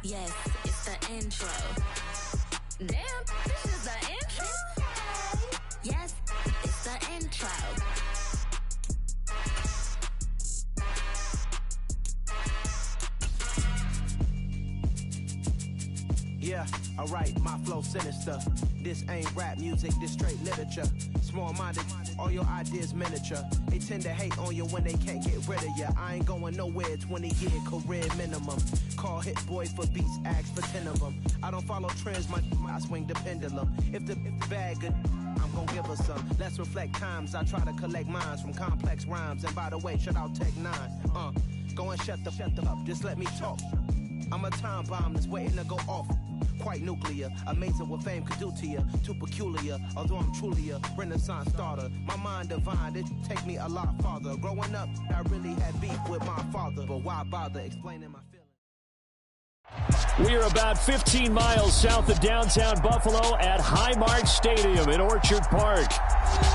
Yes, it's the intro. Damn, this is the intro? Yes, it's the intro. Yeah, alright, my flow sinister. This ain't rap music, this straight literature. Small-minded, all your ideas miniature. They tend to hate on you when they can't get rid of you. I ain't going nowhere, 20-year career minimum. Call hit boys for beats, ask for 10 of them. I don't follow trends, I swing the pendulum. If the bag good, I'm gon' give her some. Let's reflect times, I try to collect minds from complex rhymes. And by the way, shout out Tech 9. Go and shut the up, just let me talk. I'm a time bomb that's waiting to go off. Quite nuclear, amazing what fame could do to you. Too peculiar, although I'm truly a renaissance starter. My mind divine, it take me a lot farther. Growing up, I really had beef with my father. But why bother explaining my feelings? We are about 15 miles south of downtown Buffalo at Highmark Stadium in Orchard Park.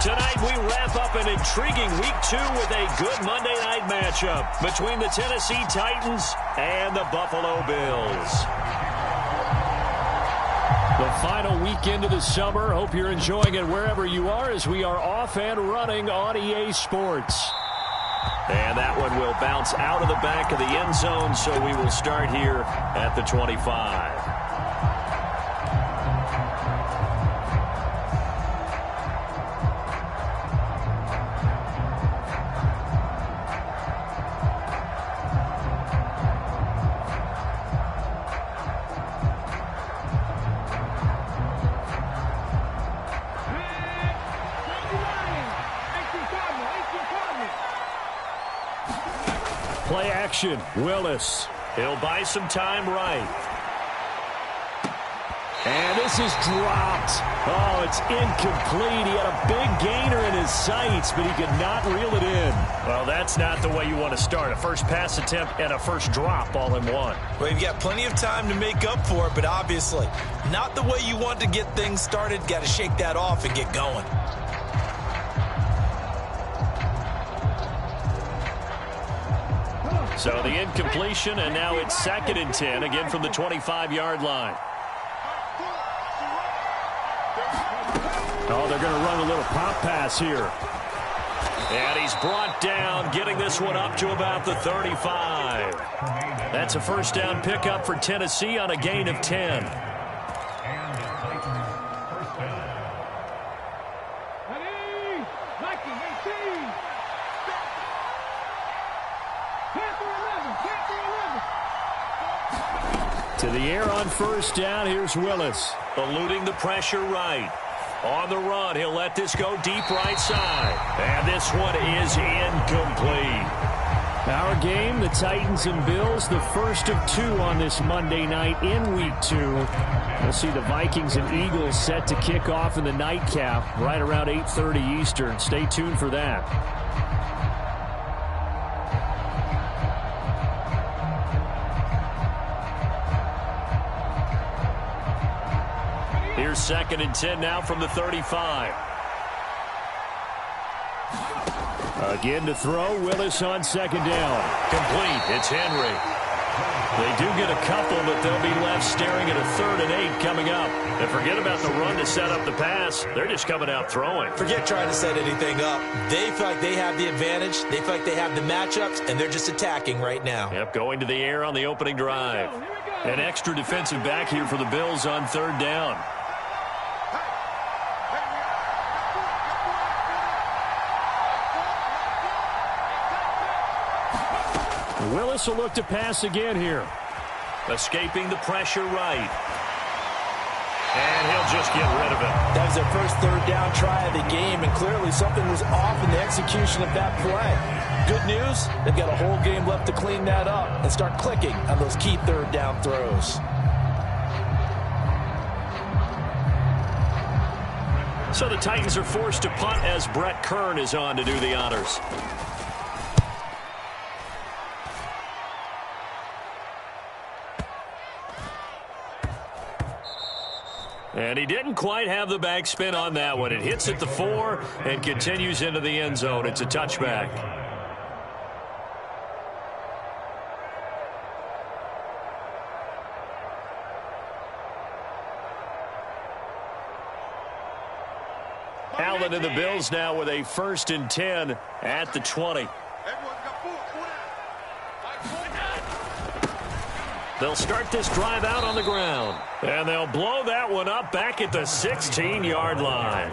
Tonight we wrap up an intriguing Week 2 with a good Monday night matchup between the Tennessee Titans and the Buffalo Bills. The final weekend of the summer. Hope you're enjoying it wherever you are as we are off and running on EA Sports. And that one will bounce out of the back of the end zone, so we will start here at the 25. Play action, Willis. He'll buy some time right. And this is dropped. Oh, it's incomplete. He had a big gainer in his sights, but he could not reel it in. Well, that's not the way you want to start. A first pass attempt and a first drop all in one. Well, you've got plenty of time to make up for it, but obviously not the way you want to get things started. Got to shake that off and get going. So the incompletion, and now it's 2nd and 10, again from the 25-yard line. Oh, they're going to run a little pop pass here. And he's brought down, getting this one up to about the 35. That's a first down pickup for Tennessee on a gain of 10. To the air on first down, here's Willis. Eluding the pressure right. On the run, he'll let this go deep right side. And this one is incomplete. Our game, the Titans and Bills, the first of 2 on this Monday night in Week 2. We'll see the Vikings and Eagles set to kick off in the nightcap right around 8:30 Eastern. Stay tuned for that. Here's 2nd and 10 now from the 35. Again to throw. Willis on 2nd down. Complete. It's Henry. They do get a couple, but they'll be left staring at a 3rd and 8 coming up. And forget about the run to set up the pass. They're just coming out throwing. Forget trying to set anything up. They feel like they have the advantage. They feel like they have the matchups, and they're just attacking right now. Yep, going to the air on the opening drive. An extra defensive back here for the Bills on 3rd down. Willis will look to pass again here. Escaping the pressure right. And he'll just get rid of it. That was their first 3rd down try of the game, and clearly something was off in the execution of that play. Good news, they've got a whole game left to clean that up and start clicking on those key 3rd down throws. So the Titans are forced to punt as Brett Kern is on to do the honors. And he didn't quite have the backspin on that one. It hits at the 4 and continues into the end zone. It's a touchback. Allen and the Bills now with a 1st and 10 at the 20. They'll start this drive out on the ground. And they'll blow that one up back at the 16-yard line.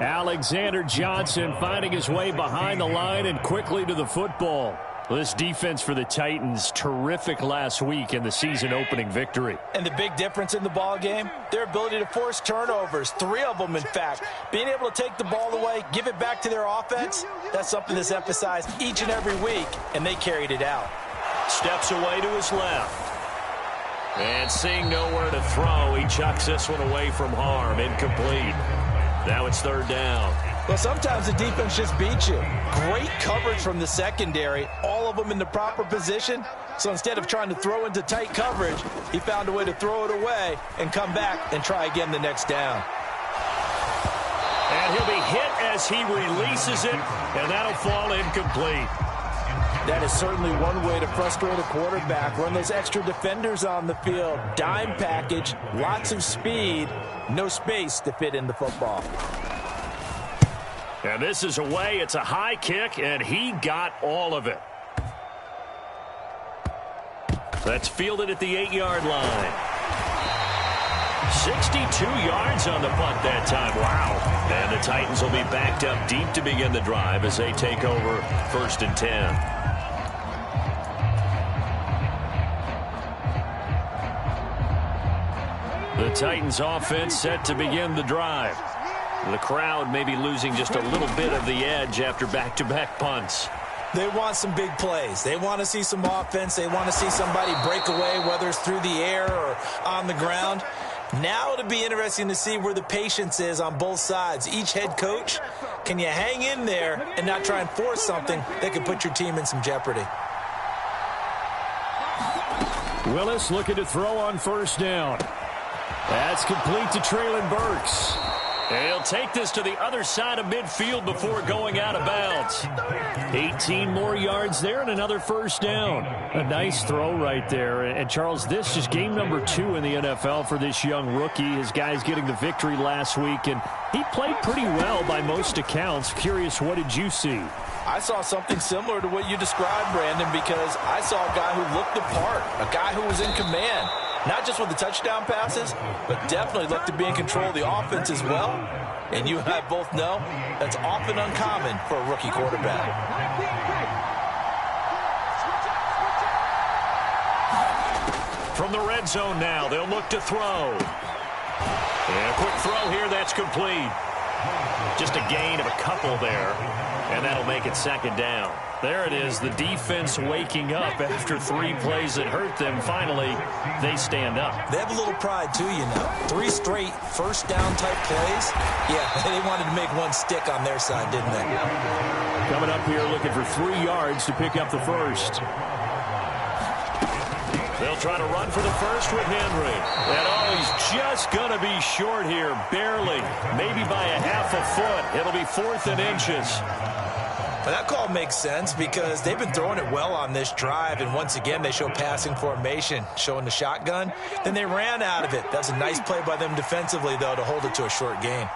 Alexander Johnson finding his way behind the line and quickly to the football. This defense for the Titans, terrific last week in the season-opening victory. And the big difference in the ball game, their ability to force turnovers, 3 of them, in fact. Being able to take the ball away, give it back to their offense, that's something that's emphasized each and every week, and they carried it out. Steps away to his left. And seeing nowhere to throw, he chucks this one away from harm. Incomplete. Now it's 3rd down. Well, sometimes the defense just beats you. Great coverage from the secondary, all of them in the proper position. So instead of trying to throw into tight coverage, he found a way to throw it away and come back and try again the next down. And he'll be hit as he releases it, and that'll fall incomplete. That is certainly one way to frustrate a quarterback. Run those extra defenders on the field. Dime package, lots of speed, no space to fit in the football. And this is away. It's a high kick, and he got all of it. That's fielded at the 8-yard line. 62 yards on the punt that time. Wow. And the Titans will be backed up deep to begin the drive as they take over 1st and 10. The Titans offense set to begin the drive. The crowd may be losing just a little bit of the edge after back-to-back punts. They want some big plays. They want to see some offense. They want to see somebody break away, whether it's through the air or on the ground. Now it'll be interesting to see where the patience is on both sides. Each head coach, can you hang in there and not try and force something that could put your team in some jeopardy? Willis looking to throw on 1st down. That's complete to Treylon Burks. And he'll take this to the other side of midfield before going out of bounds. 18 more yards there and another 1st down. A nice throw right there. And, Charles, this is game number 2 in the NFL for this young rookie. His guys getting the victory last week, and he played pretty well by most accounts. Curious, what did you see? I saw something similar to what you described, Brandon, because I saw a guy who looked the part, a guy who was in command. Not just with the touchdown passes, but definitely looked to be in control of the offense as well. And you and I both know that's often uncommon for a rookie quarterback. From the red zone now, they'll look to throw. And a quick throw here, that's complete. Just a gain of a couple there, and that'll make it 2nd down. There it is, the defense waking up after 3 plays that hurt them. Finally, they stand up. They have a little pride, too, you know. 3 straight 1st down type plays. Yeah, they wanted to make one stick on their side, didn't they? Coming up here looking for 3 yards to pick up the 1st. They'll try to run for the 1st with Henry. And he's just going to be short here, barely. Maybe by a half a foot. It'll be 4th and inches. Well, that call makes sense because they've been throwing it well on this drive, and once again they show passing formation, showing the shotgun. Then they ran out of it. That's a nice play by them defensively, though, to hold it to a short gain.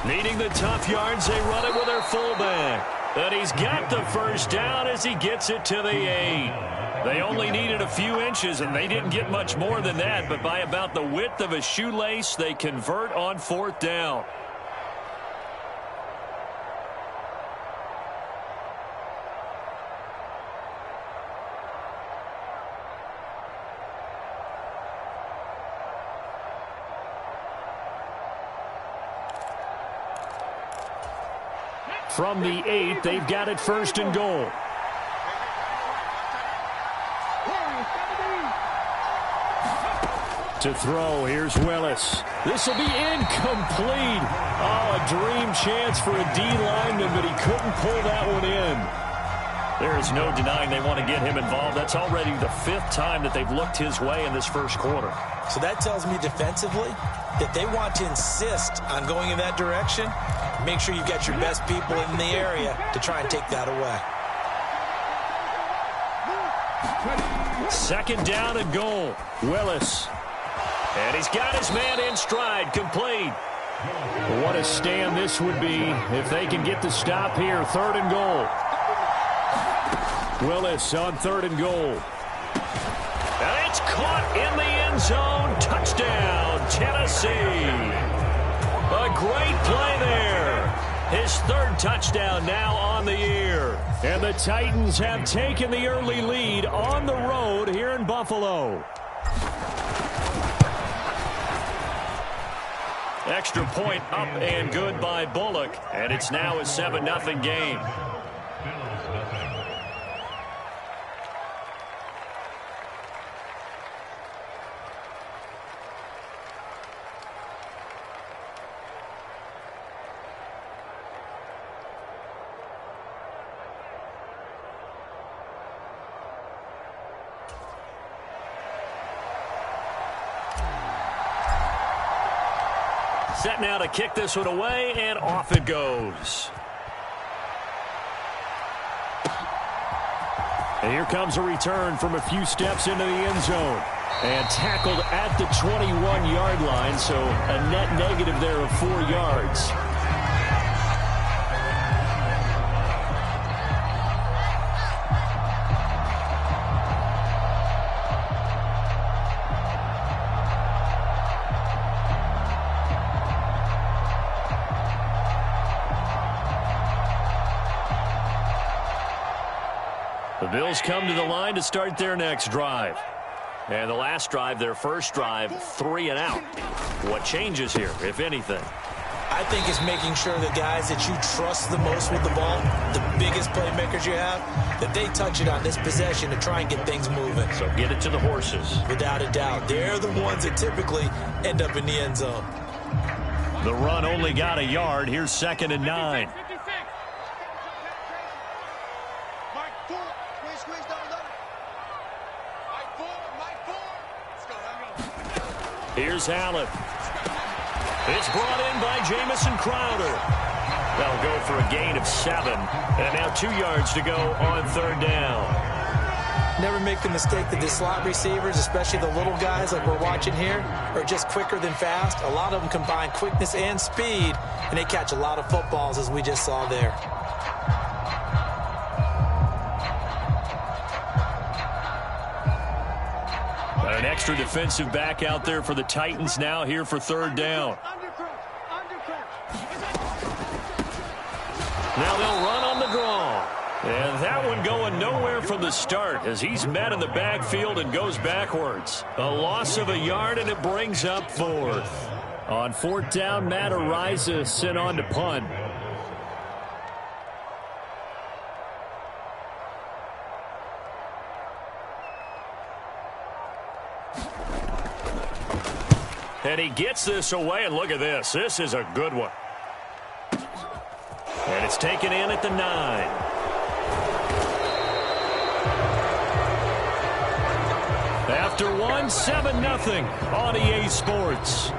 Needing the tough yards, they run it with their fullback. And he's got the 1st down as he gets it to the 8. They only needed a few inches, and they didn't get much more than that, but by about the width of a shoelace, they convert on 4th down. From the 8, they've got it 1st and goal. To throw, here's Willis. This will be incomplete. Oh, a dream chance for a D lineman, but he couldn't pull that one in. There is no denying they want to get him involved. That's already the 5th time that they've looked his way in this 1st quarter. So that tells me defensively that they want to insist on going in that direction. Make sure you've got your best people in the area to try and take that away. 2nd down and goal. Willis. And he's got his man in stride, complete. What a stand this would be if they can get the stop here. 3rd and goal. Willis on 3rd and goal. And it's caught in the end zone. Touchdown, Tennessee. A great play there. His 3rd touchdown now on the year. And the Titans have taken the early lead on the road here in Buffalo. Extra point up and good by Bullock. And it's now a 7-0 game. Set now to kick this one away, and off it goes. And here comes a return from a few steps into the end zone. And tackled at the 21-yard line, so a net negative there of 4 yards. The Bills come to the line to start their next drive. And the last drive, their first drive, 3 and out. What changes here, if anything? I think it's making sure the guys that you trust the most with the ball, the biggest playmakers you have, that they touch it on this possession to try and get things moving. So get it to the horses. Without a doubt. They're the ones that typically end up in the end zone. The run only got a yard. Here's 2nd and 9. Here's Allen. It's brought in by Jamison Crowder. That'll go for a gain of 7. And now 2 yards to go on 3rd down. Never make the mistake that the slot receivers, especially the little guys like we're watching here, are just quicker than fast. A lot of them combine quickness and speed, and they catch a lot of footballs, as we just saw there. An extra defensive back out there for the Titans now here for 3rd down. Now they'll run on the draw. And that one going nowhere from the start as he's met in the backfield and goes backwards. A loss of a yard, and it brings up 4th. On 4th down, Matt Araiza sent on to punt. And he gets this away, and look at this. This is a good one. And it's taken in at the 9. After 1, 7-0 on EA Sports.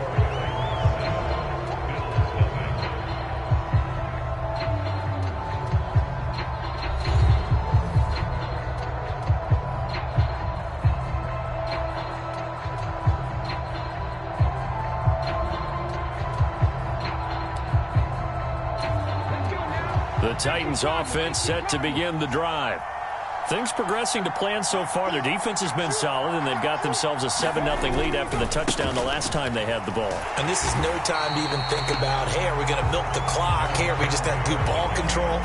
The Titans offense set to begin the drive. Things progressing to plan so far. Their defense has been solid, and they've got themselves a 7-0 lead after the touchdown the last time they had the ball. And this is no time to even think about, hey, are we going to milk the clock? Hey, are we just going to do ball control?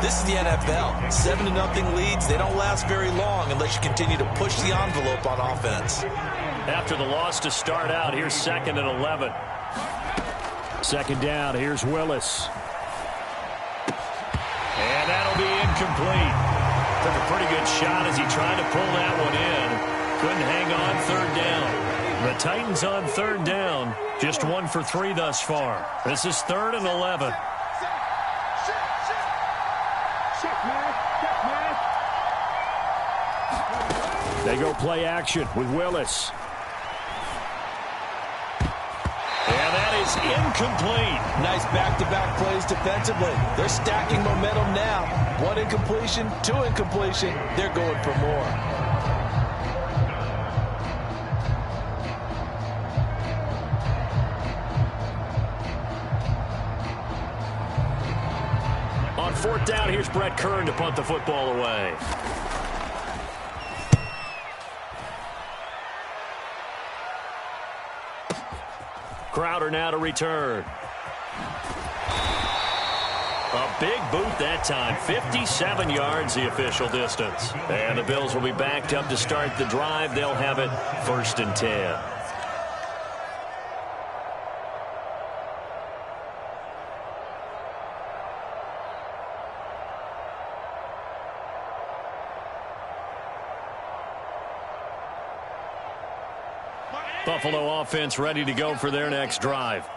This is the NFL. 7-0 leads, they don't last very long unless you continue to push the envelope on offense. After the loss to start out, here's 2nd and 11. 2nd down, here's Willis. And that'll be incomplete. Took a pretty good shot as he tried to pull that one in. Couldn't hang on 3rd down. The Titans on 3rd down. Just 1 for 3 thus far. This is 3rd and 11. They go play action with Willis. And that is incomplete. Nice back-to-back plays defensively. They're stacking momentum now. 1 incompletion, 2 incompletion. They're going for more. 4th down, here's Brett Kern to punt the football away. Crowder now to return. A big boot that time. 57 yards the official distance. And the Bills will be backed up to start the drive. They'll have it 1st and 10. Buffalo offense ready to go for their next drive.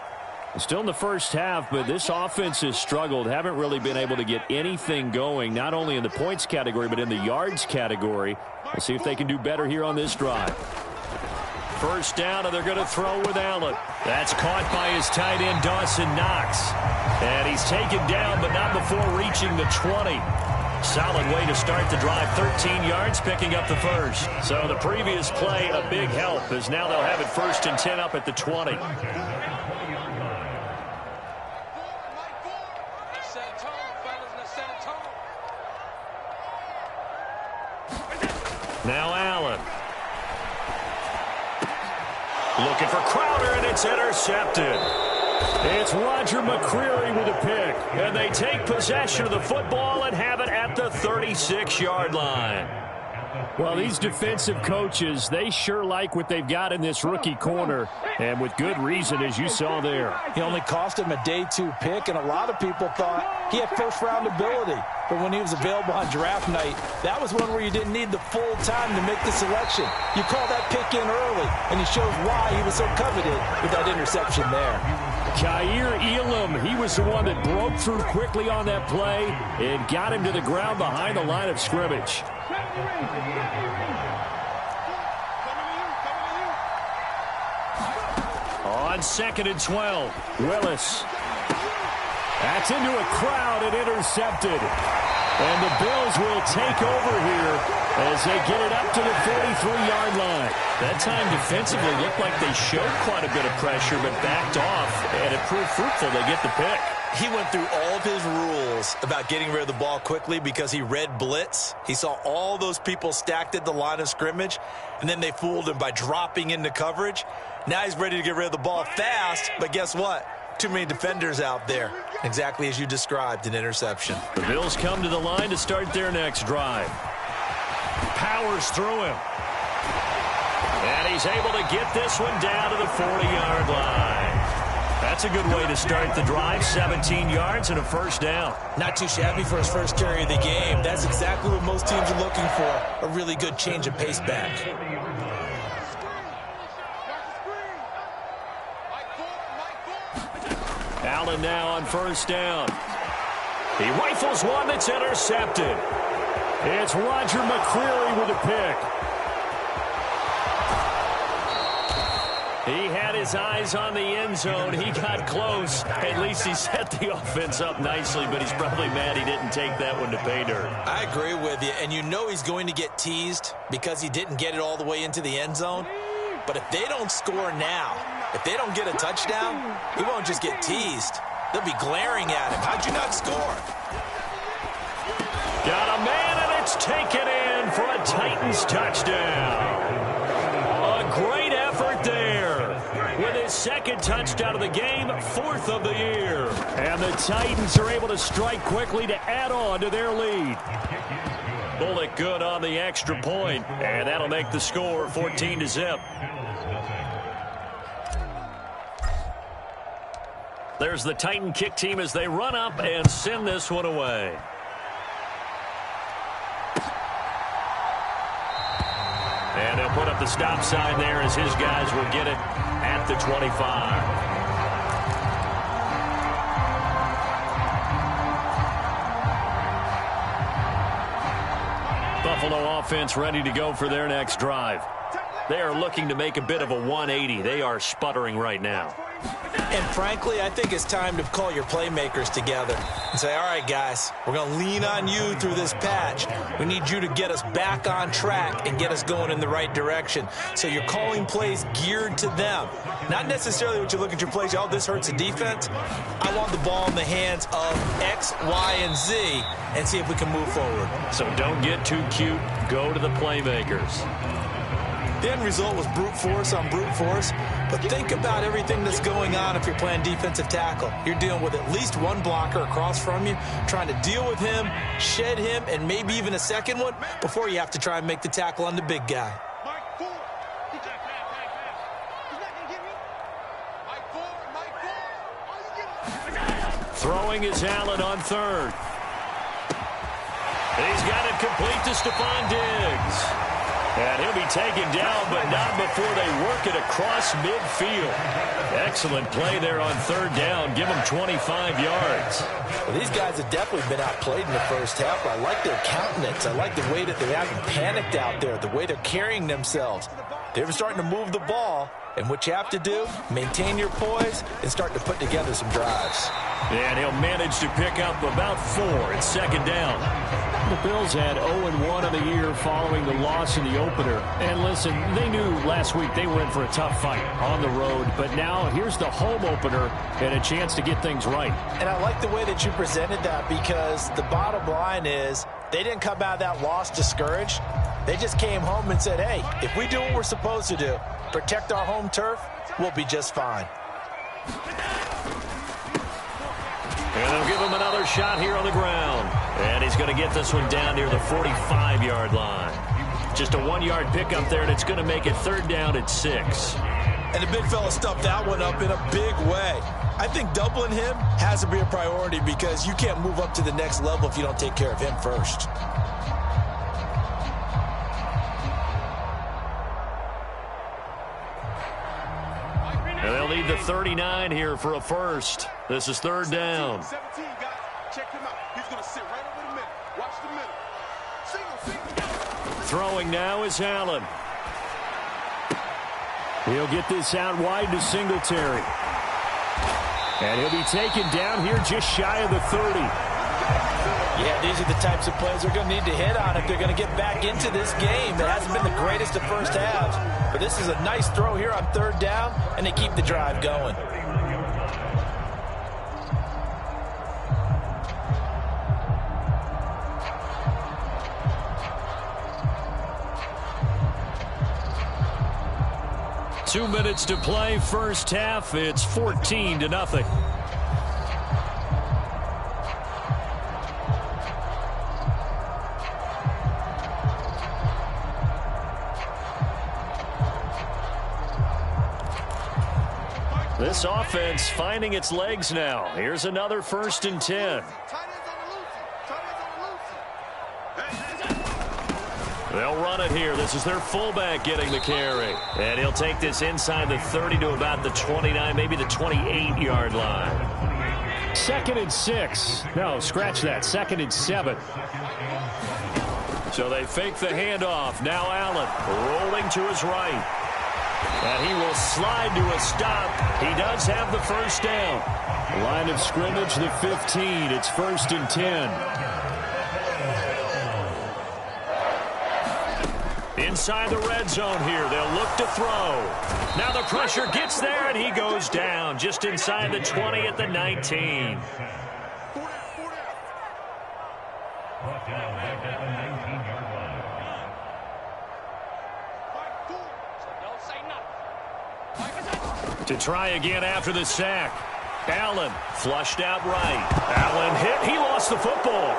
Still in the first half, but this offense has struggled. Haven't really been able to get anything going, not only in the points category, but in the yards category. We'll see if they can do better here on this drive. 1st down, and they're going to throw with Allen. That's caught by his tight end, Dawson Knox. And he's taken down, but not before reaching the 20. Solid way to start the drive. 13 yards, picking up the first. So the previous play, a big help, as now they'll have it 1st and 10 up at the 20. Now Allen. Looking for Crowder, and it's intercepted. It's Roger McCreary with a pick, and they take possession of the football and have it at the 36-yard line. Well, these defensive coaches, they sure like what they've got in this rookie corner, and with good reason, as you saw there. He only cost him a day 2 pick, and a lot of people thought he had first-round ability. But when he was available on draft night, that was one where you didn't need the full time to make the selection. You call that pick in early, and he shows why he was so coveted with that interception there. Kaiir Elam, he was the one that broke through quickly on that play and got him to the ground behind the line of scrimmage. On 2nd and 12, Willis. That's into a crowd and intercepted. And the Bills will take over here as they get it up to the 43-yard line. That time defensively looked like they showed quite a bit of pressure but backed off, and it proved fruitful. They get the pick. He went through all of his rules about getting rid of the ball quickly because he read blitz. He saw all those people stacked at the line of scrimmage, and then they fooled him by dropping into coverage. Now he's ready to get rid of the ball fast, but guess what? Too many defenders out there. Exactly as you described, an interception. The Bills come to the line to start their next drive. Powers through him. And he's able to get this one down to the 40-yard line. That's a good way to start the drive. 17 yards and a 1st down. Not too shabby for his first carry of the game. That's exactly what most teams are looking for. A really good change of pace back. Allen now on 1st down. He rifles one that's intercepted. It's Roger McCreary with a pick. He had his eyes on the end zone. He got close. At least he set the offense up nicely, but he's probably mad he didn't take that one to pay dirt. I agree with you, and you know he's going to get teased because he didn't get it all the way into the end zone. But if they don't score now, if they don't get a touchdown, he won't just get teased. They'll be glaring at him. How'd you not score? Got a man, and it's taken in for a Titans touchdown. A great effort there. With his 2nd touchdown of the game, 4th of the year. And the Titans are able to strike quickly to add on to their lead. Bullock good on the extra point, and that'll make the score 14-0. There's the Titan kick team as they run up and send this one away. And they'll put up the stop sign there as his guys will get it at the 25. Buffalo offense ready to go for their next drive. They are looking to make a bit of a 180. They are sputtering right now. And frankly, I think it's time to call your playmakers together and say, all right, guys, we're going to lean on you through this patch. We need you to get us back on track and get us going in the right direction. So you're calling plays geared to them. Not necessarily what you look at your plays, oh, this hurts the defense. I want the ball in the hands of X, Y, and Z and see if we can move forward. So don't get too cute. Go to the playmakers. The end result was brute force on brute force, but think about everything that's going on if you're playing defensive tackle. You're dealing with at least one blocker across from you, trying to deal with him, shed him, and maybe even a second one before you have to try and make the tackle on the big guy. Throwing is Allen on third. He's got it complete to Stephon Diggs. And he'll be taken down, but not before they work it across midfield. Excellent play there on third down. Give them 25 yards. Well, these guys have definitely been outplayed in the first half. I like their countenance. I like the way that they haven't panicked out there, the way they're carrying themselves. They're starting to move the ball, and what you have to do, maintain your poise and start to put together some drives. And he'll manage to pick up about 4 at second down. The Bills had 0-1 on the year following the loss in the opener. And listen, they knew last week they were in for a tough fight on the road. But now here's the home opener and a chance to get things right. And I like the way that you presented that, because the bottom line is they didn't come out of that loss discouraged. They just came home and said, hey, if we do what we're supposed to do, protect our home turf, we'll be just fine. And they'll give him another shot here on the ground. And he's going to get this one down near the 45-yard line. Just a 1-yard pickup there, and it's going to make it third down at 6. And the big fella stuffed that one up in a big way. I think doubling him has to be a priority, because you can't move up to the next level if you don't take care of him first. And they'll need the 39 here for a first. This is third down. 17, guys. Check him out. He's going to sit right over the middle. Watch the middle. Single. Throwing now is Allen. He'll get this out wide to Singletary. And he'll be taken down here just shy of the 30. Yeah, these are the types of plays they're going to need to hit on if they're going to get back into this game. It hasn't been the greatest of first halves, but this is a nice throw here on third down, and they keep the drive going. Two minutes to play, first half. It's 14-0. This offense finding its legs now. Here's another 1st and 10. They'll run it here. This is their fullback getting the carry. And he'll take this inside the 30 to about the 29, maybe the 28-yard line. 2nd and 6. No, scratch that. 2nd and 7. So they fake the handoff. Now Allen rolling to his right. And he will slide to a stop. He does have the first down. Line of scrimmage, the 15. It's 1st and 10. Inside the red zone here. They'll look to throw. Now the pressure gets there, and he goes down just inside the 20 at the 19. To try again after the sack. Allen flushed out right. Allen hit. He lost the football.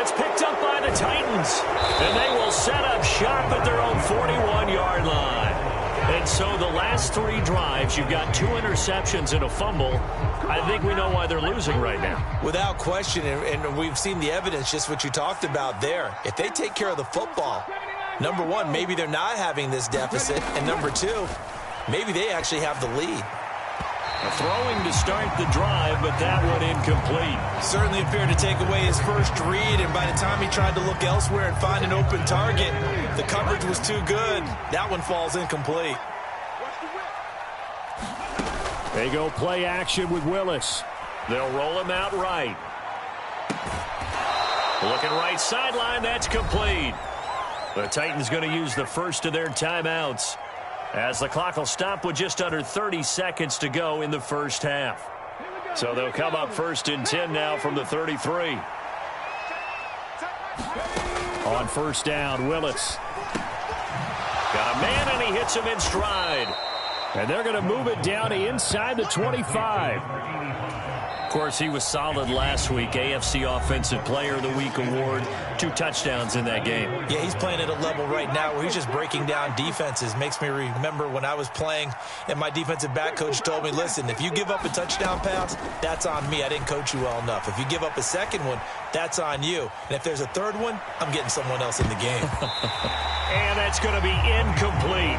It's picked up by the Titans. And they will set up shop at their own 41-yard line. And so the last 3 drives, you've got 2 interceptions and a fumble. I think we know why they're losing right now. Without question, and we've seen the evidence, just what you talked about there. If they take care of the football, number one, maybe they're not having this deficit. And number 2, maybe they actually have the lead. Throwing to start the drive, but that one incomplete. Certainly appeared to take away his first read, and by the time he tried to look elsewhere and find an open target, the coverage was too good. That one falls incomplete. They go play action with Willis. They'll roll him out right. Looking right sideline, that's complete. The Titans going to use the first of their timeouts, as the clock will stop with just under 30 seconds to go in the first half. So they'll come up 1st and 10 now from the 33. On 1st down, Willis. Got a man, and he hits him in stride. And they're going to move it down to inside the 25. Of course, he was solid last week. AFC Offensive Player of the Week award. 2 touchdowns in that game. Yeah, he's playing at a level right now where he's just breaking down defenses. Makes me remember when I was playing and my defensive back coach told me, listen, if you give up a touchdown pass, that's on me. I didn't coach you well enough. If you give up a second one, that's on you. And if there's a third one, I'm getting someone else in the game. And that's going to be incomplete.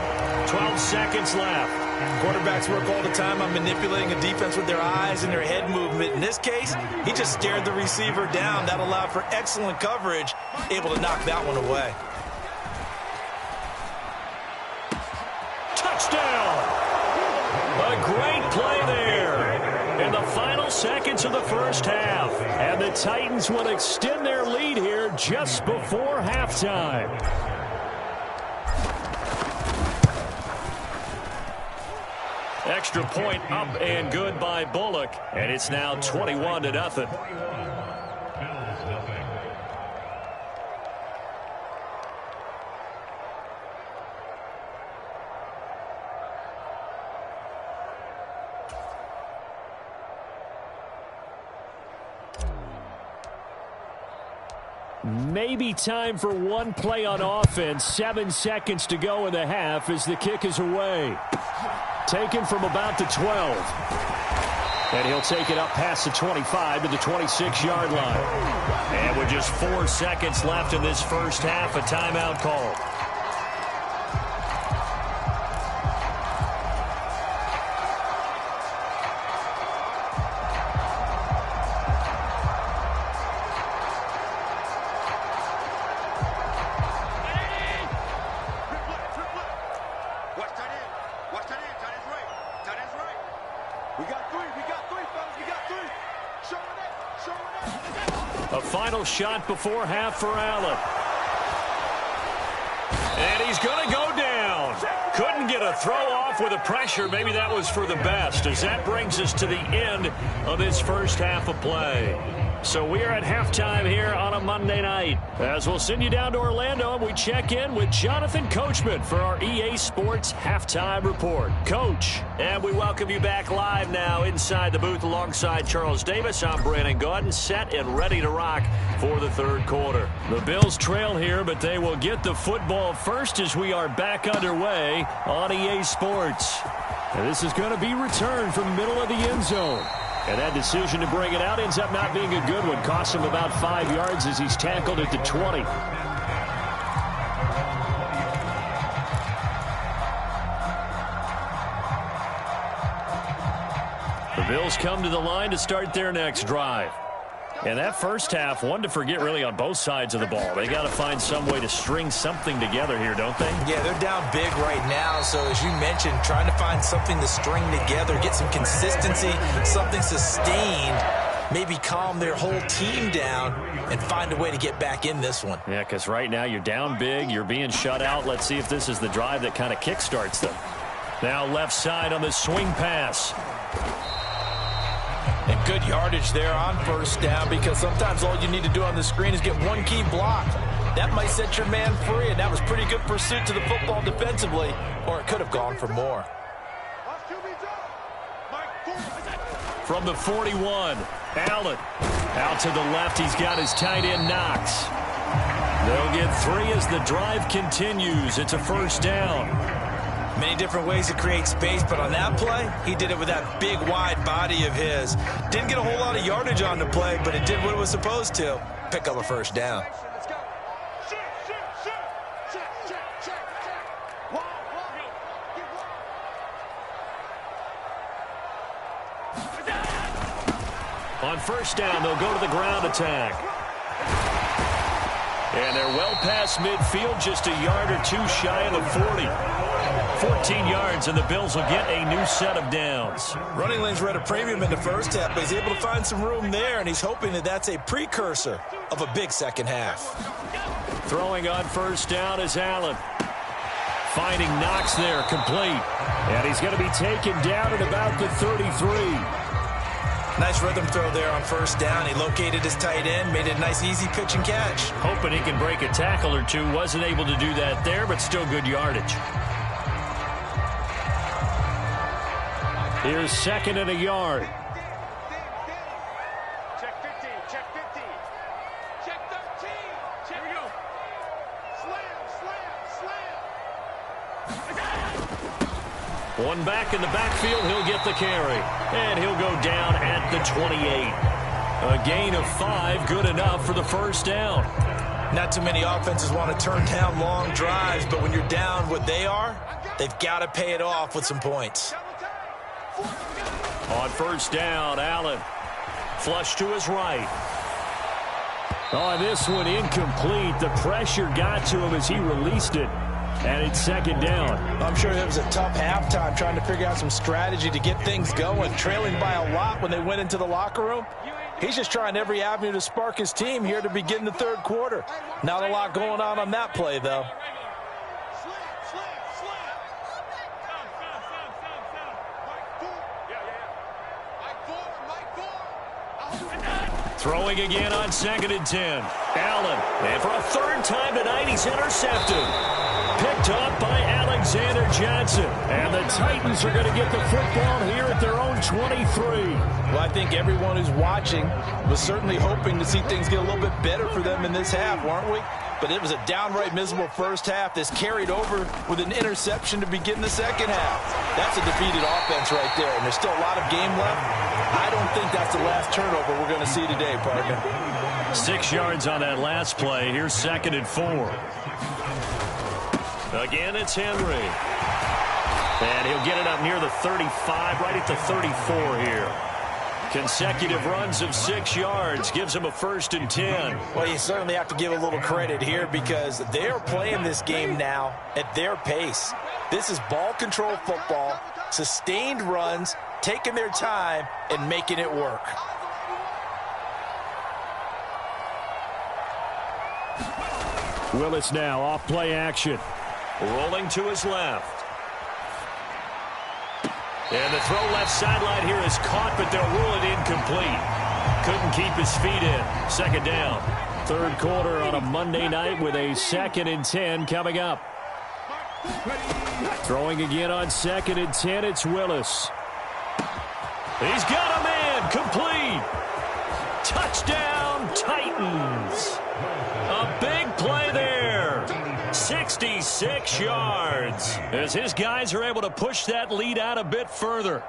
12 seconds left. Quarterbacks work all the time on manipulating a defense with their eyes and their head movement. In this case, he just stared the receiver down. That allowed for excellent coverage, able to knock that one away. Touchdown! A great play there in the final seconds of the first half. And the Titans will extend their lead here just before halftime. Extra point up and good by Bullock, and it's now 21-0. Maybe time for one play on offense. 7 seconds to go in the half as the kick is away. Taken from about the 12. And he'll take it up past the 25 to the 26-yard line. And with just 4 seconds left in this first half, a timeout call. A final shot before half for Allen. And he's going to go down. Couldn't get a throw off with the pressure. Maybe that was for the best, as that brings us to the end of this first half of play. So we are at halftime here on a Monday night, as we'll send you down to Orlando and we check in with Jonathan Coachman for our EA Sports Halftime Report. Coach, and we welcome you back live now inside the booth alongside Charles Davis. I'm Brandon Gaudin, set and ready to rock for the third quarter. The Bills trail here, but they will get the football first as we are back underway on EA Sports. And this is going to be returned from middle of the end zone. And that decision to bring it out ends up not being a good one. Costs him about 5 yards as he's tackled at the 20. The Bills come to the line to start their next drive. And that first half, one to forget really on both sides of the ball. They got to find some way to string something together here, don't they? Yeah, they're down big right now. So as you mentioned, trying to find something to string together, get some consistency, something sustained, maybe calm their whole team down and find a way to get back in this one. Yeah, because right now you're down big, you're being shut out. Let's see if this is the drive that kind of kickstarts them. Now left side on the swing pass. And good yardage there on first down, because sometimes all you need to do on the screen is get one key block. That might set your man free, and that was pretty good pursuit to the football defensively, or it could have gone for more. From the 41, Allen. Out to the left, he's got his tight end Knox. They'll get 3 as the drive continues. It's a first down. Many different ways to create space, but on that play, he did it with that big, wide body of his. Didn't get a whole lot of yardage on the play, but it did what it was supposed to. Pick up a first down. On first down, they'll go to the ground attack. And they're well past midfield, just a yard or two shy of the 40. 14 yards, and the Bills will get a new set of downs. Running lanes were at a premium in the first half, but he's able to find some room there, and he's hoping that that's a precursor of a big second half. Throwing on first down is Allen. Finding Knox there, complete. And he's going to be taken down at about the 33. Nice rhythm throw there on first down. He located his tight end, made it a nice easy pitch and catch. Hoping he can break a tackle or two. Wasn't able to do that there, but still good yardage. Here's second and a yard. Check 15, check 15. Check 13. Check. Here we go. Slam. One back in the backfield. He'll get the carry. And he'll go down at the 28. A gain of 5, good enough for the first down. Not too many offenses want to turn down long drives, but when you're down what they are, they've got to pay it off with some points. On first down, Allen. Flush to his right. This one incomplete. The pressure got to him as he released it. And it's second down. I'm sure it was a tough halftime trying to figure out some strategy to get things going. Trailing by a lot when they went into the locker room. He's just trying every avenue to spark his team here to begin the third quarter. Not a lot going on that play, though. Throwing again on second and 10. Allen. And for a third time tonight, he's intercepted. Picked up by Alexander Johnson. And the Titans are going to get the football here at their own 23. Well, I think everyone who's watching was certainly hoping to see things get a little bit better for them in this half, weren't we? But it was a downright miserable first half that's carried over with an interception to begin the second half. That's a defeated offense right there, and there's still a lot of game left. I don't think that's the last turnover we're going to see today, partner. 6 yards on that last play. Here's second and 4. Again, it's Henry. And he'll get it up near the 35, right at the 34 here. Consecutive runs of 6 yards gives him a first and 10. Well, you certainly have to give a little credit here because they're playing this game now at their pace. This is ball control football, sustained runs, taking their time and making it work. Willis now off play action. Rolling to his left. And the throw left sideline here is caught, but they'll rule it incomplete. Couldn't keep his feet in. Second down. Third quarter on a Monday night with a second and 10 coming up. Throwing again on second and 10, it's Willis. He's got a man, complete. Touchdown, Titans. A big play there. 66 yards as his guys are able to push that lead out a bit further.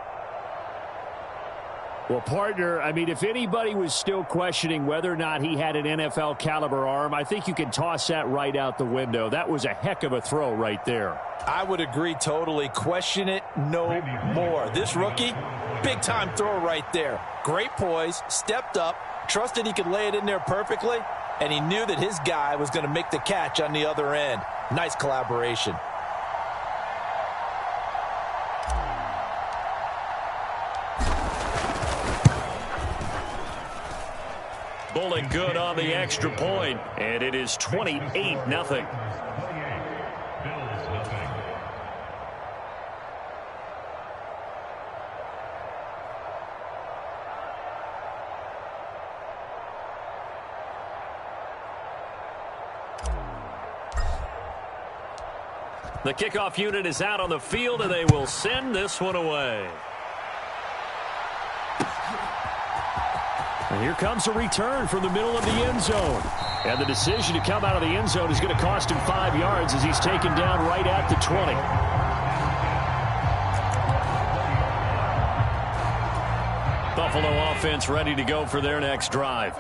Well, partner, I mean, if anybody was still questioning whether or not he had an NFL caliber arm, I think you can toss that right out the window. That was a heck of a throw right there. I would agree totally. Question it no more. This rookie, big time throw right there. Great poise, stepped up, trusted he could lay it in there perfectly, and he knew that his guy was going to make the catch on the other end. Nice collaboration. Bowling good on the extra point, and it is 28-0. The kickoff unit is out on the field, and they will send this one away. And here comes a return from the middle of the end zone. And the decision to come out of the end zone is going to cost him 5 yards as he's taken down right at the 20. Buffalo offense ready to go for their next drive.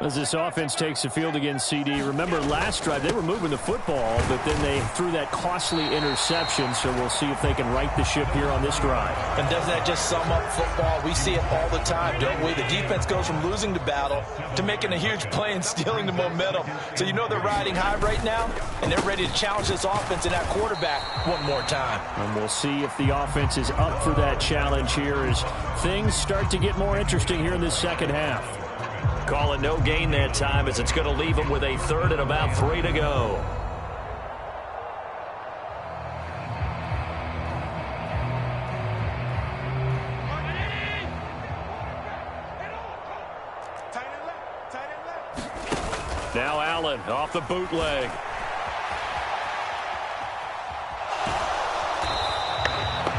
As this offense takes the field against CD, remember last drive they were moving the football, but then they threw that costly interception, so we'll see if they can right the ship here on this drive. And doesn't that just sum up football? We see it all the time, don't we? The defense goes from losing the battle to making a huge play and stealing the momentum. So you know they're riding high right now, and they're ready to challenge this offense and that quarterback one more time. And we'll see if the offense is up for that challenge here as things start to get more interesting here in this second half. Call it no gain that time as it's going to leave them with a third and about 3 to go. Now Allen off the bootleg.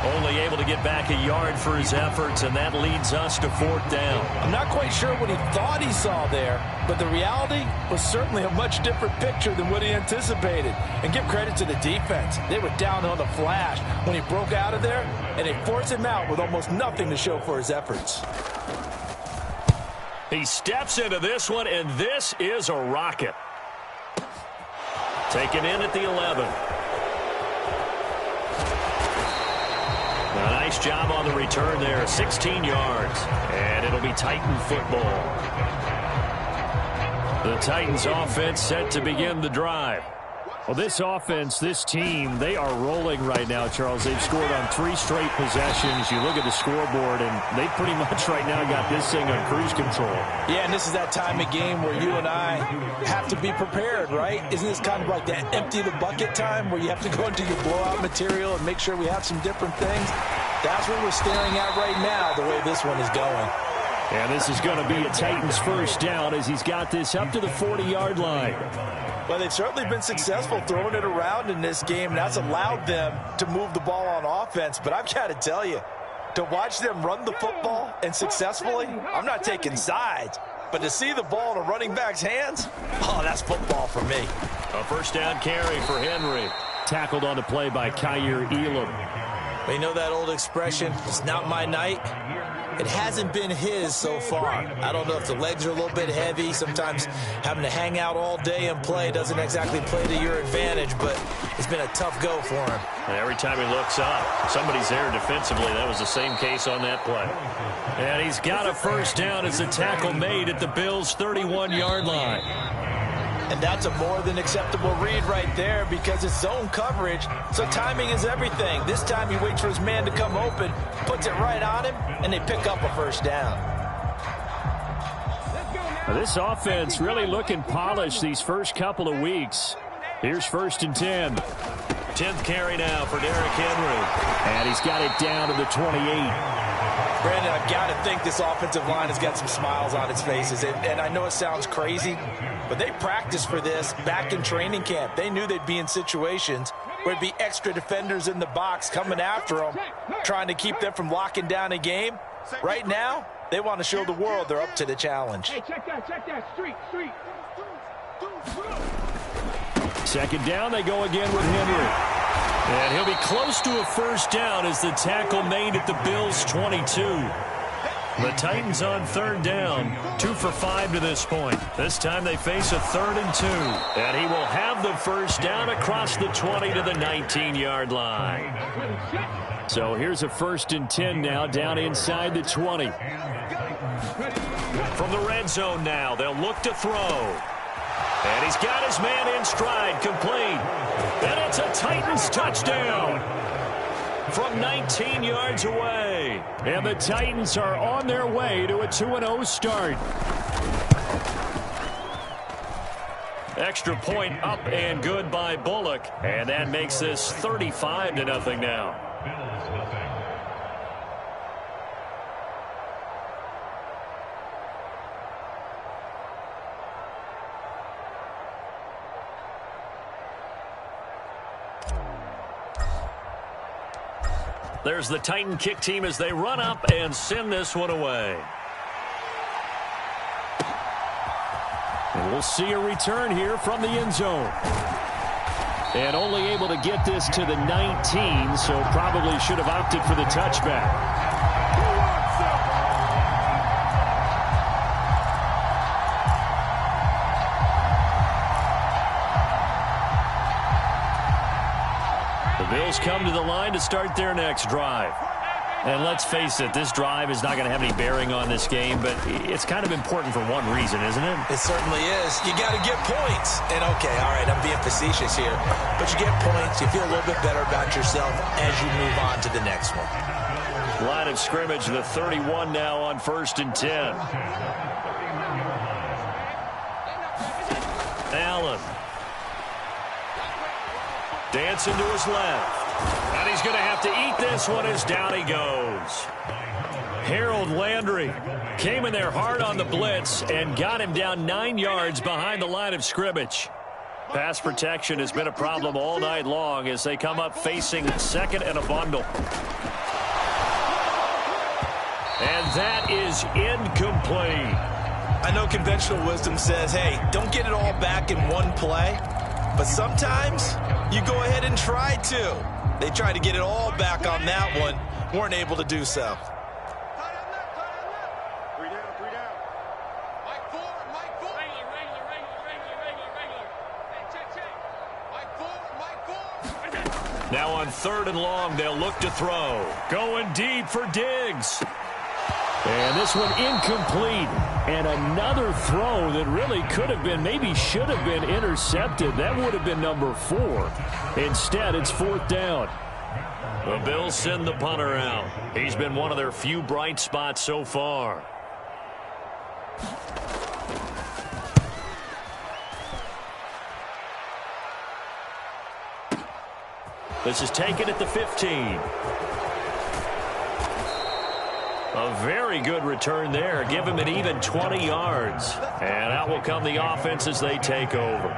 Only able to get back a yard for his efforts, and that leads us to 4th down. I'm not quite sure what he thought he saw there, but the reality was certainly a much different picture than what he anticipated. And give credit to the defense. They were down on the flash when he broke out of there, and they forced him out with almost nothing to show for his efforts. He steps into this one, and this is a rocket. Taken in at the 11. A nice job on the return there, 16 yards, and it'll be Titan football. The Titans offense set to begin the drive. Well, this offense, this team, they are rolling right now, Charles. They've scored on 3 straight possessions. You look at the scoreboard, and they pretty much right now got this thing on cruise control. Yeah, and this is that time of game where you and I have to be prepared, right? Isn't this kind of like that empty the bucket time where you have to go into your blowout material and make sure we have some different things? That's what we're staring at right now, the way this one is going. And this is going to be a Titans first down as he's got this up to the 40-yard line. Well, they've certainly been successful throwing it around in this game, and that's allowed them to move the ball on offense. But I've got to tell you, to watch them run the football and successfully, I'm not taking sides, but to see the ball in a running back's hands, oh, that's football for me. A first down carry for Henry. Tackled on the play by Kaiir Elam. Well, you know that old expression, it's not my night? It hasn't been his so far. I don't know if the legs are a little bit heavy. Sometimes having to hang out all day and play doesn't exactly play to your advantage, but it's been a tough go for him. And every time he looks up, somebody's there defensively. That was the same case on that play. And he's got a first down as the tackle made at the Bills' 31-yard line. And that's a more than acceptable read right there because it's zone coverage, so timing is everything. This time he waits for his man to come open, puts it right on him, and they pick up a first down. Now, this offense really looking polished these first couple of weeks. Here's 1st and 10. 10th carry now for Derrick Henry. And he's got it down to the 28. Brandon, I've got to think this offensive line has got some smiles on its faces. And I know it sounds crazy, but they practiced for this back in training camp. They knew they'd be in situations where it'd be extra defenders in the box coming after them, trying to keep them from locking down a game. Right now, they want to show the world they're up to the challenge. Hey, check that. Street. Second down, they go again with Henry. And he'll be close to a first down as the tackle made at the Bills' 22. The Titans on 3rd down, 2 for 5 to this point. This time they face a 3rd and 2. And he will have the first down across the 20 to the 19-yard line. So here's a 1st and 10 now down inside the 20. From the red zone now, they'll look to throw. And he's got his man in stride, complete. And it's a Titans touchdown from 19 yards away. And the Titans are on their way to a 2-0 start. Extra point up and good by Bullock. And that makes this 35-0 now. There's the Titan kick team as they run up and send this one away. And we'll see a return here from the end zone. And only able to get this to the 19, so probably should have opted for the touchback. Bills come to the line to start their next drive. And let's face it, this drive is not going to have any bearing on this game, but it's kind of important for one reason, isn't it? It certainly is. You got to get points. And, okay, all right, I'm being facetious here. But you get points, you feel a little bit better about yourself as you move on to the next one. Line of scrimmage, the 31 now on 1st and 10. Allen. Dancing to his left. And he's going to have to eat this one as down he goes. Harold Landry came in there hard on the blitz and got him down 9 yards behind the line of scrimmage. Pass protection has been a problem all night long as they come up facing second and a bundle. And that is incomplete. I know conventional wisdom says, hey, don't get it all back in one play. But sometimes you go ahead and try to. They tried to get it all back on that one. Weren't able to do so. Now on 3rd and long, they'll look to throw. Going deep for Diggs. And this one incomplete. And another throw that really could have been, maybe should have been intercepted. That would have been number 4. Instead, it's 4th down. The Bills send the punter out. He's been one of their few bright spots so far. This is taken at the 15. A very good return there. Give him an even 20 yards. And out will come the offense as they take over.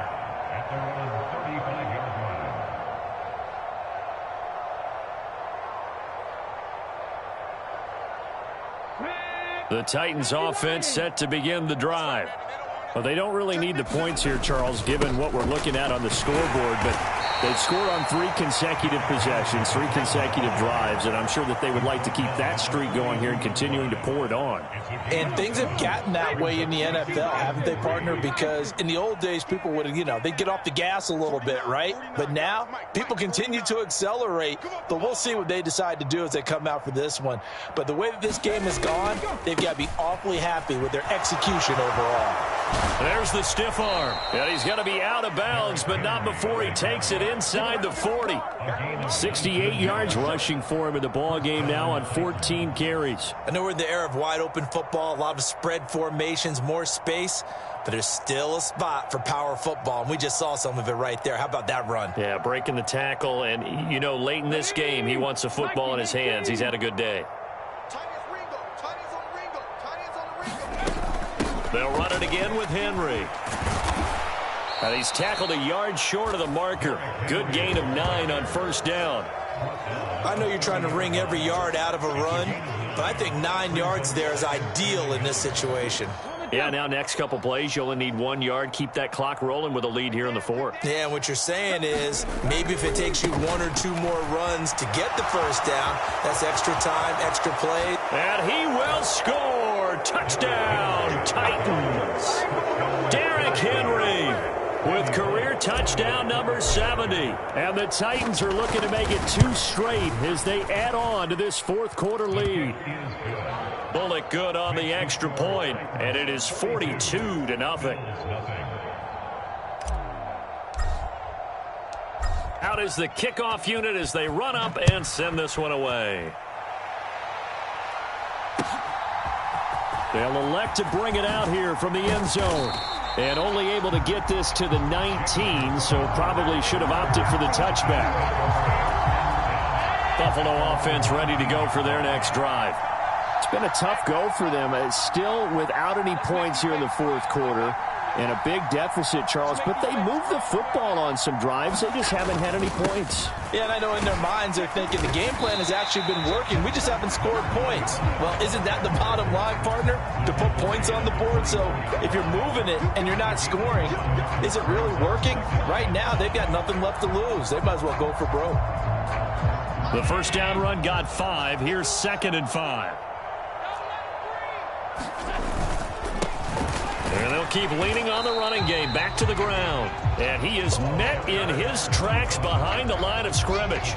The Titans offense set to begin the drive. Well, they don't really need the points here, Charles, given what we're looking at on the scoreboard, but they've scored on 3 consecutive possessions, 3 consecutive drives, and I'm sure that they would like to keep that streak going here and continuing to pour it on. And things have gotten that way in the NFL, haven't they, partner? Because in the old days, people would, they'd get off the gas a little bit, right? But now, people continue to accelerate, but we'll see what they decide to do as they come out for this one. But the way that this game has gone, they've got to be awfully happy with their execution overall. There's the stiff arm. And he's going to be out of bounds, but not before he takes it inside the 40. 68 yards rushing for him in the ball game now on 14 carries. I know we're in the era of wide open football, a lot of spread formations, more space, but there's still a spot for power football, and we just saw some of it right there. How about that run? Yeah, breaking the tackle, and, late in this game, he wants the football in his hands. He's had a good day. They'll run it again with Henry. And he's tackled a yard short of the marker. Good gain of 9 on 1st down. I know you're trying to wring every yard out of a run, but I think 9 yards there is ideal in this situation. Yeah, now next couple plays, you only need 1 yard. Keep that clock rolling with a lead here in the 4th. Yeah, and what you're saying is maybe if it takes you 1 or 2 more runs to get the 1st down, that's extra time, extra play. And he will score. Touchdown, Titans. Derrick Henry with career touchdown number 70. And the Titans are looking to make it 2 straight as they add on to this 4th quarter lead. Bullock good on the extra point, and it is 42-0. Out is the kickoff unit as they run up and send this one away. They'll elect to bring it out here from the end zone. And only able to get this to the 19, so probably should have opted for the touchback. Buffalo offense ready to go for their next drive. It's been a tough go for them. Still without any points here in the 4th quarter. And a big deficit, Charles. But they moved the football on some drives. They just haven't had any points. Yeah, and I know in their minds they're thinking the game plan has actually been working. We just haven't scored points. Well, isn't that the bottom line, partner? To put points on the board? So if you're moving it and you're not scoring, is it really working? Right now, they've got nothing left to lose. They might as well go for broke. The 1st down run got 5. Here's 2nd and 5. And they'll keep leaning on the running game. Back to the ground. And he is met in his tracks behind the line of scrimmage.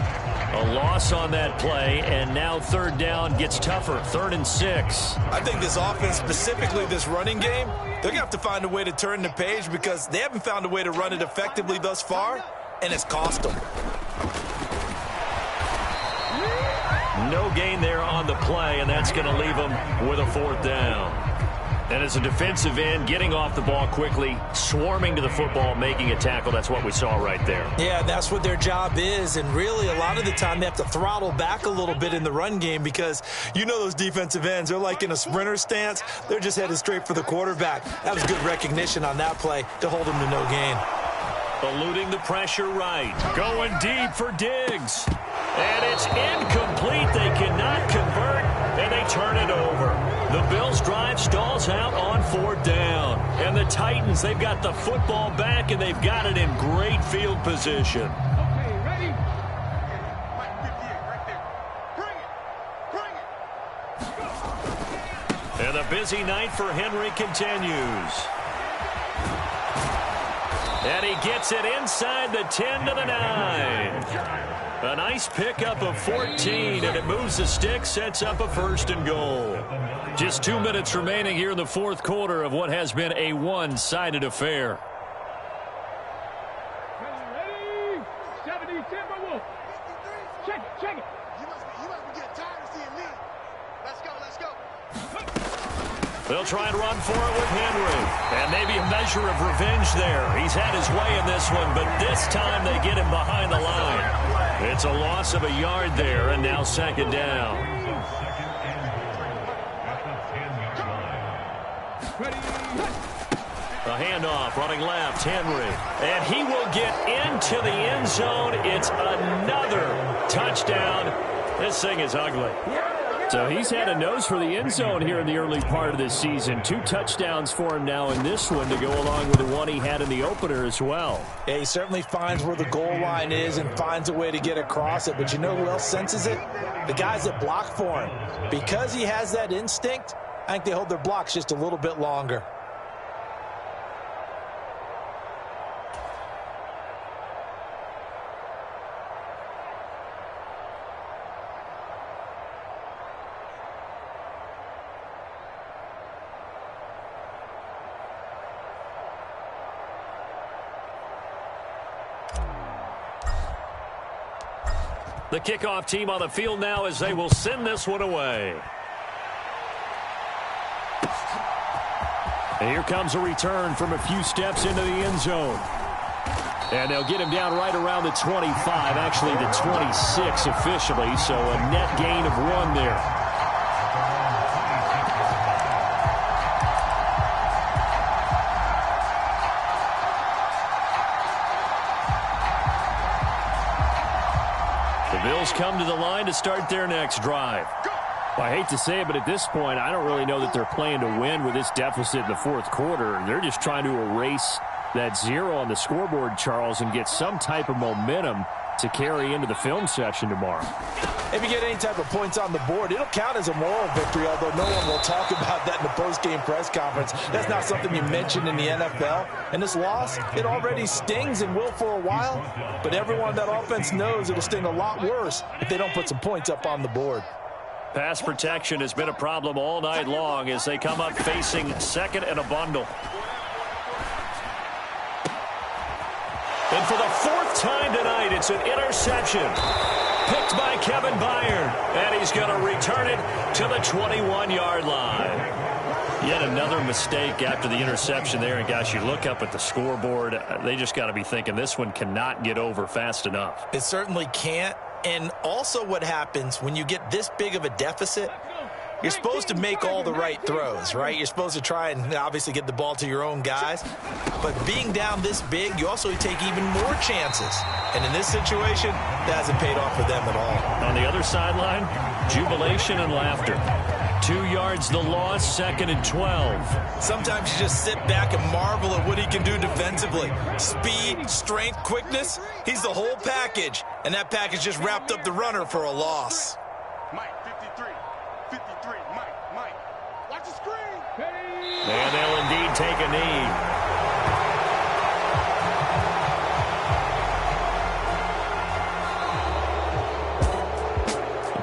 A loss on that play, and now third down gets tougher. 3rd and 6. I think this offense, specifically this running game, they're going to have to find a way to turn the page because they haven't found a way to run it effectively thus far, and it's cost them. No gain there on the play, and that's going to leave them with a 4th down. And as a defensive end, getting off the ball quickly, swarming to the football, making a tackle, that's what we saw right there. Yeah, that's what their job is, and really a lot of the time they have to throttle back a little bit in the run game because you know those defensive ends, they're like in a sprinter stance. They're just headed straight for the quarterback. That was good recognition on that play to hold them to no gain. Eluding the pressure right. Going deep for Diggs. And it's incomplete. They cannot convert, and they turn it over. The Bills' drive stalls out on 4th down. And the Titans, they've got the football back, and they've got it in great field position. Okay, ready? Mike 58 right there. Bring it. And the busy night for Henry continues. And he gets it inside the 10 to the 9. A nice pickup of 14, and it moves the stick, sets up a 1st and goal. Just 2 minutes remaining here in the 4th quarter of what has been a one-sided affair. Ready? 70, Timberwolves. Check it. You must be getting tired of seeing me. Let's go. They'll try and run for it with Henry. And maybe a measure of revenge there. He's had his way in this one, but this time they get him behind the line. It's a loss of a yard there, and now 2nd down. A handoff, running left, Henry. And he will get into the end zone. It's another touchdown. This thing is ugly. So he's had a nose for the end zone here in the early part of this season. 2 touchdowns for him now in this one to go along with the one he had in the opener as well. Yeah, he certainly finds where the goal line is and finds a way to get across it. But you know who else senses it? The guys that block for him. Because he has that instinct, I think they hold their blocks just a little bit longer. The kickoff team on the field now as they will send this one away. And here comes a return from a few steps into the end zone. And they'll get him down right around the 25, actually the 26 officially, so a net gain of 1 there. The Bills come to the line to start their next drive. Well, I hate to say it, but at this point, I don't really know that they're playing to win with this deficit in the 4th quarter. They're just trying to erase that 0 on the scoreboard, Charles, and get some type of momentum to carry into the film session tomorrow. If you get any type of points on the board, it'll count as a moral victory, although no one will talk about that in the post-game press conference. That's not something you mentioned in the NFL. And this loss, it already stings and will for a while, but everyone on that offense knows it'll sting a lot worse if they don't put some points up on the board. Pass protection has been a problem all night long as they come up facing 2nd and a bundle. And for the 4th time tonight, it's an interception. Picked by Kevin Byard. And he's going to return it to the 21-yard line. Yet another mistake after the interception there. And, guys, you look up at the scoreboard. They just got to be thinking this one cannot get over fast enough. It certainly can't. And also what happens when you get this big of a deficit, you're supposed to make all the right throws, right? You're supposed to try and obviously get the ball to your own guys. But being down this big, you also take even more chances. And in this situation, that hasn't paid off for them at all. On the other sideline, jubilation and laughter. 2 yards the loss, 2nd and 12. Sometimes you just sit back and marvel at what he can do defensively. Speed, strength, quickness, he's the whole package. And that package just wrapped up the runner for a loss. Mike 53, Mike. Watch the screen. And they'll indeed take a knee.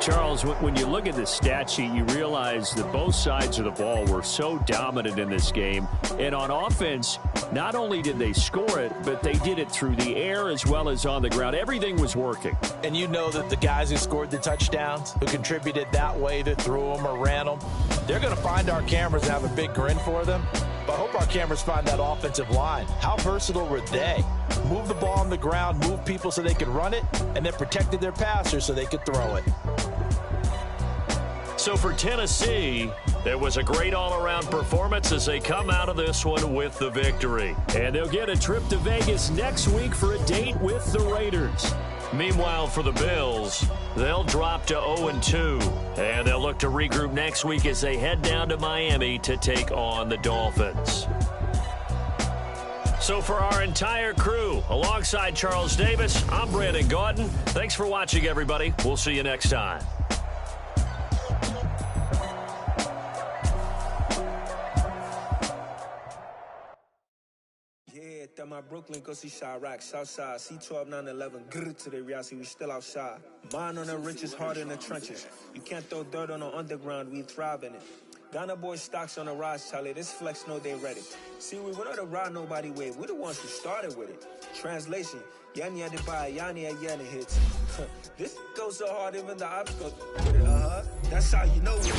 Charles, when you look at the stat sheet, you realize that both sides of the ball were so dominant in this game. And on offense, not only did they score it, but they did it through the air as well as on the ground. Everything was working. And you know that the guys who scored the touchdowns, who contributed that way, that threw them or ran them, they're going to find our cameras and have a big grin for them. But I hope our cameras find that offensive line. How versatile were they? Move the ball on the ground, move people so they could run it, and then protected their passers so they could throw it. So for Tennessee, there was a great all-around performance as they come out of this one with the victory. And they'll get a trip to Vegas next week for a date with the Raiders. Meanwhile, for the Bills, they'll drop to 0-2. And they'll look to regroup next week as they head down to Miami to take on the Dolphins. So for our entire crew, alongside Charles Davis, I'm Brandon Gaudin. Thanks for watching, everybody. We'll see you next time. My Brooklyn, go see Chirac, Southside, C12, 911, grrr to the reality, we still outside. Mine on the richest, heart in the trenches. You can't throw dirt on the underground, we thrive in it. Ghana boys stocks on the rise, Charlie, this flex know they ready. See, we went on the ride nobody with, we're the ones who started with it. Translation, Yanni had to buy, Yanni had Yanni hits. This goes so hard, even the ops go with it, that's how you know it.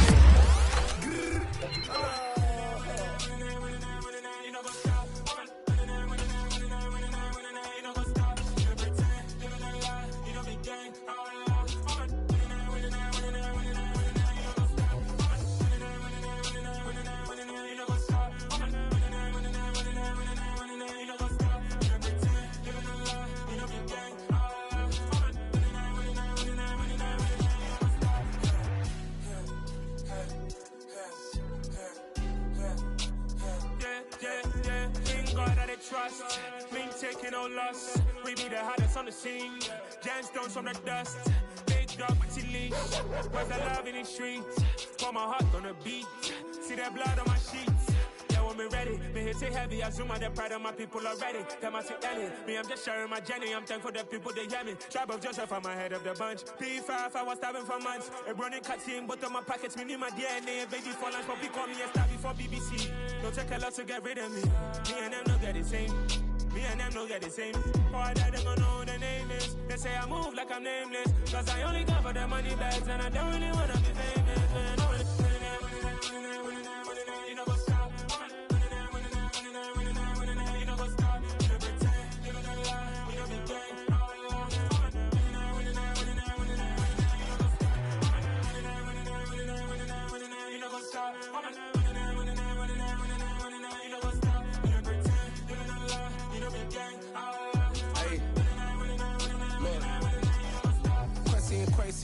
Trust, we ain't taking no loss. We be the hottest on the scene. Gemstones from the dust. Big dog with your leash. Where's the love in the streets? Pour my heart on the beat. See that blood on my sheets. Yeah, when we ready, me hit it heavy. I zoom out the pride of my people already. Them I see Ellie. Me, I'm just sharing my journey. I'm thankful that people they hear me. Tribe of Joseph, I'm ahead of the bunch. P5, I was starving for months. A running cutscene, but on my pockets, me need my DNA. Baby for lunch, but we call me a star before BBC. Don't take a lot to get rid of me. Me and them no get the same. Me and them no get the same. Boy, that they gonna know who the name is. They say I move like I'm nameless. Cause I only come for the money bags. And I don't really wanna be famous. You know what's up? You know what's up? You know pretend. You know the lie. You know the game. You know what's up?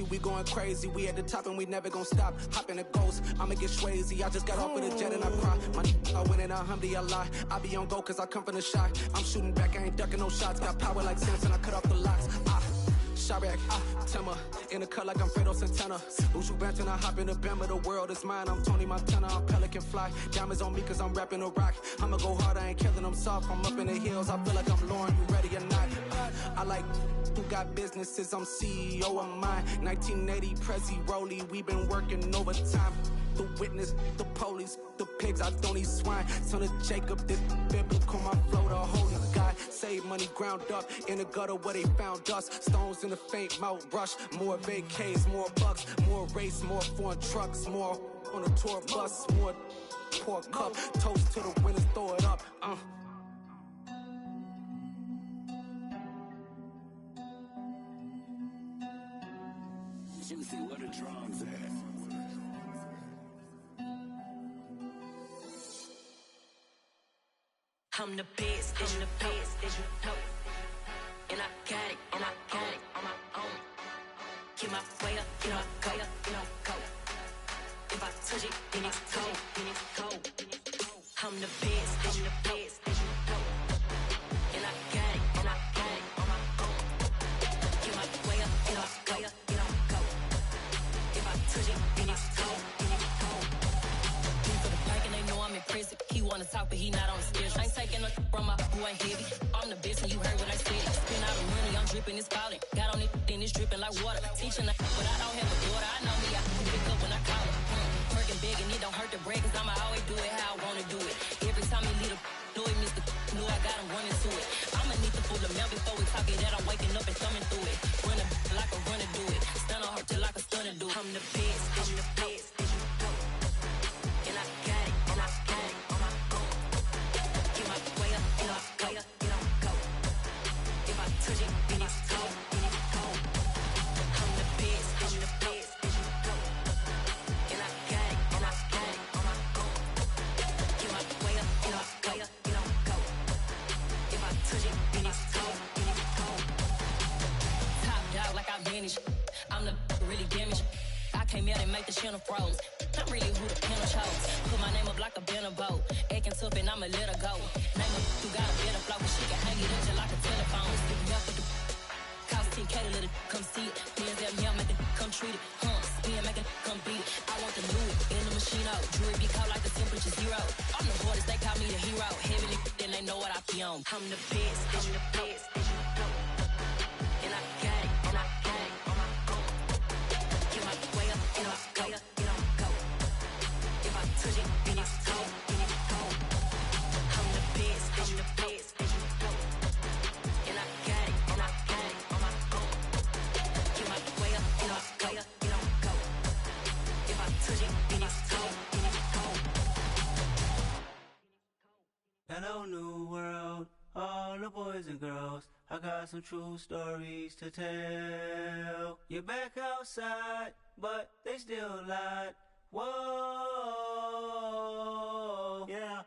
We going crazy, we at the top and we never gonna stop. Hop in a ghost, I'ma get swayzy. I just got off with a jet and I cry. I win in a Humvee, I lie. I be on go cause I come from the shot. I'm shooting back, I ain't ducking no shots. Got power like Samson, I cut off the locks. Chirac, Tema, in the cut like I'm Fredo Santana. Uju Banton, I hop in the Bama, the world is mine. I'm Tony Montana, I'm Pelican Fly. Diamonds on me cause I'm rapping a rock. I'ma go hard, I ain't killing them soft. I'm up in the hills, I feel like I'm Lauren, you ready or not? I like who got businesses, I'm CEO of mine. 1980 Prezi Rolly, we been working overtime. The witness, the police, the pigs, I don't eat swine. Son of Jacob, this biblical, my flow, the holy God. Save money ground up in the gutter where they found us. Stones in the faint Mount Rush. More vacays, more bucks, more race, more foreign trucks, more on a tour bus, more pour cup. Toast to the winners, throw it up. Juicy, where the drums at? I'm the best, I'm the best, as you know. And I got it, on my own. Get my way up, you know, go. If I touch it, then it's cold. I'm the best, as you know. And I got it, on my own. Get my way up, you know, go. If I touch it, then it's cold. going heavy. I'm the best and you heard what I said. Spend all the money, I'm dripping, it's falling. Got on it, then it's dripping like water. Teaching but I don't have a daughter. I know me, I can pick up when I call her. Working big and it don't hurt to break, cause I'ma always do it how I wanna do it. Every time he lead a know it, Mr. Know I got him running to it. I'ma need to pull the mail before we talk it that I'm waking up and thumbing through it. Run a like a runner do it. Stun on her till like a stunner do it. I'm the best, I'm the best. And I got it, and I got it on my own. Get my way up, and I way up, and I'm go. If I touch it, then it's cold, then it's cold. I'm the best, I'm the best. And I got it, and I got it on my own. Get my way up, and I way up, and I'm go. If I touch it, then it's cold, then it's cold. Top dog like I manage. I'm the really damaged. I came out and make the channel froze. I'm really who the panel chose. Put my name up like a banner boat. Acting tough and I'ma let her go. Name her who got a better flow, but she can hang it up just like a telephone. Stick me up with the cost 10K to let it come see it. Bands that me, I make it come treat it. Spin, make it come beat it. I want the Louis in the machine out. Jewelry be called like the temperature zero. I'm the hardest, they call me the hero. Heavenly, then they know what I be on. I'm the best, I'm the best. And I got it, and I got it on my own. Get my way up, and I way up, and I'm go. If I touch it, then it's cold, then it's cold. I'm the best, I'm the best. And I got it, and I got it on my own. Get my way up, and I way up, and I'm go. If I touch it, then it's cold, then it's cold. Hello, new world, all the boys and girls. I got some true stories to tell. You're back outside, but they still lied. Whoa, yeah.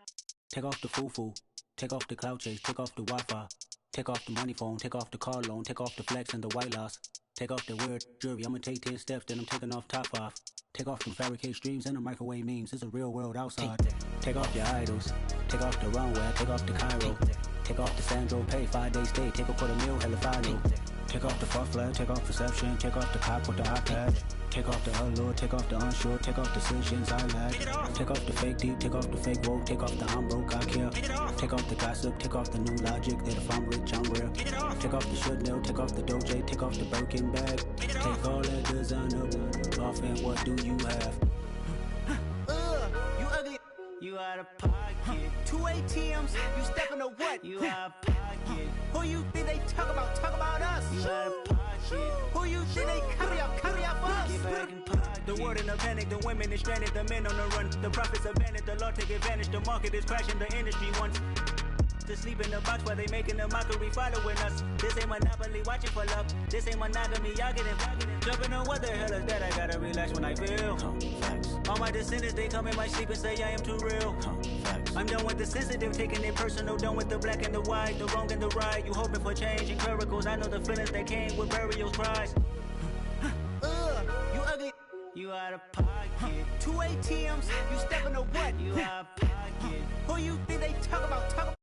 Take off the foo-foo, take off the cloud chase, take off the Wi-Fi, take off the money phone, take off the car loan, take off the flex and the white loss. Take off the weird jewelry, I'ma take 10 steps, then I'm taking off top 5. Take off them fabricated streams and the microwave memes, it's a real world outside. Take off your idols, take off the runway, take off the Cairo. Take off the Sandro pay, 5 days stay, take a $250,000, hella final. Take off the far flag, take off perception, take off the cop with the iPad. Take off the allure, take off the unsure, take off decisions I lack. Take off the fake deep, take off the fake woke, take off the I'm broke, I care. Take off the gossip, take off the new logic that if I'm rich, I'm rare. Take off the should know, take off the Doja, take off the Birkin bag. Take all that designer off and what do you have? You ugly. You out of pocket. 2 ATMs, you stepping to what? You out of pocket. Who you think they talk about? Talk about us. You out of pocket. Who you think they carry out for us? Get back in pocket. The world in a panic, the women is stranded, the men on the run. The profits abandoned, the law take advantage. The market is crashing, the industry wants to sleep in the box while they making a mockery following us. This ain't Monopoly, watching for love. This ain't monogamy, y'all getting jumping on what the hell is that? I gotta relax when I feel. All my descendants, they come in my sleep and say I am too real. I'm done with the sensitive, taking it personal. Done with the black and the white, the wrong and the right. You hoping for change and miracles. I know the feelings that came with burial cries. You ugly. You out of pocket. 2 ATMs, you stepping to what? You out of pocket. Who you think they talk about? Talk